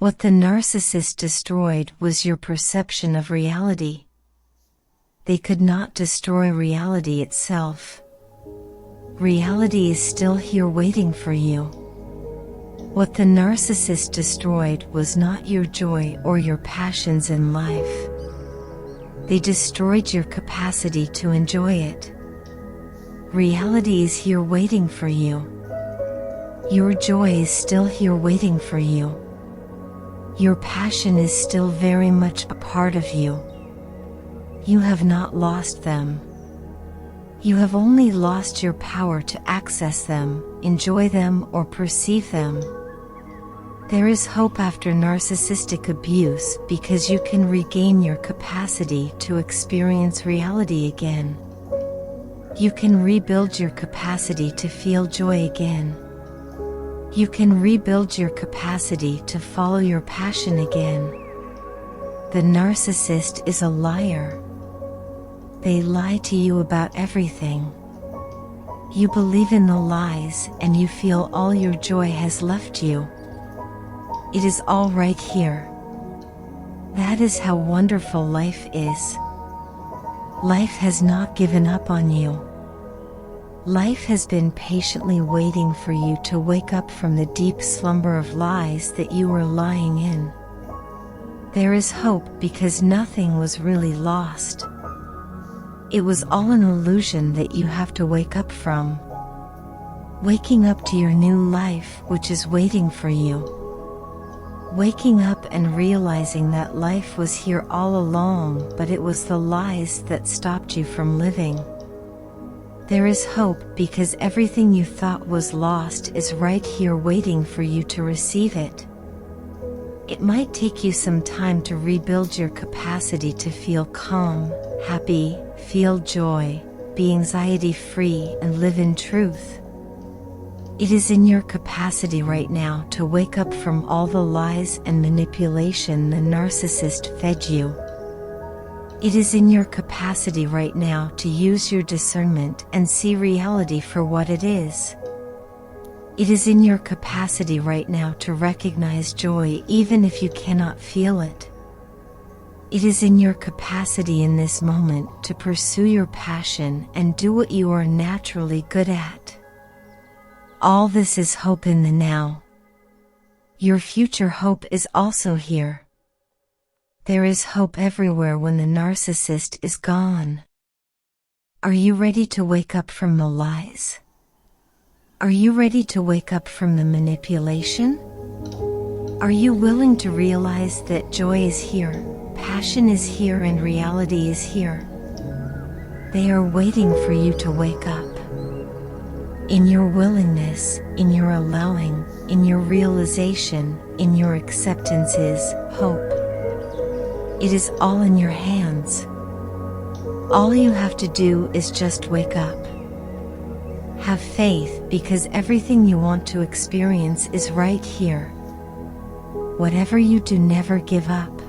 What the narcissist destroyed was your perception of reality. They could not destroy reality itself. Reality is still here waiting for you. What the narcissist destroyed was not your joy or your passions in life. They destroyed your capacity to enjoy it. Reality is here waiting for you. Your joy is still here waiting for you. Your passion is still very much a part of you. You have not lost them. You have only lost your power to access them, enjoy them, or perceive them. There is hope after narcissistic abuse because you can regain your capacity to experience reality again. You can rebuild your capacity to feel joy again. You can rebuild your capacity to follow your passion again. The narcissist is a liar. They lie to you about everything. You believe in the lies and you feel all your joy has left you. It is all right here. That is how wonderful life is. Life has not given up on you. Life has been patiently waiting for you to wake up from the deep slumber of lies that you were lying in. There is hope because nothing was really lost. It was all an illusion that you have to wake up from. Waking up to your new life which is waiting for you. Waking up and realizing that life was here all along, but it was the lies that stopped you from living. There is hope because everything you thought was lost is right here waiting for you to receive it. It might take you some time to rebuild your capacity to feel calm, happy, feel joy, be anxiety-free, and live in truth. It is in your capacity right now to wake up from all the lies and manipulation the narcissist fed you. It is in your capacity right now to use your discernment and see reality for what it is. It is in your capacity right now to recognize joy even if you cannot feel it. It is in your capacity in this moment to pursue your passion and do what you are naturally good at. All this is hope in the now. Your future hope is also here. There is hope everywhere when the narcissist is gone. Are you ready to wake up from the lies? Are you ready to wake up from the manipulation? Are you willing to realize that joy is here, passion is here, and reality is here? They are waiting for you to wake up. In your willingness, in your allowing, in your realization, in your acceptance is hope. It is all in your hands. All you have to do is just wake up. Have faith because everything you want to experience is right here. Whatever you do, never give up.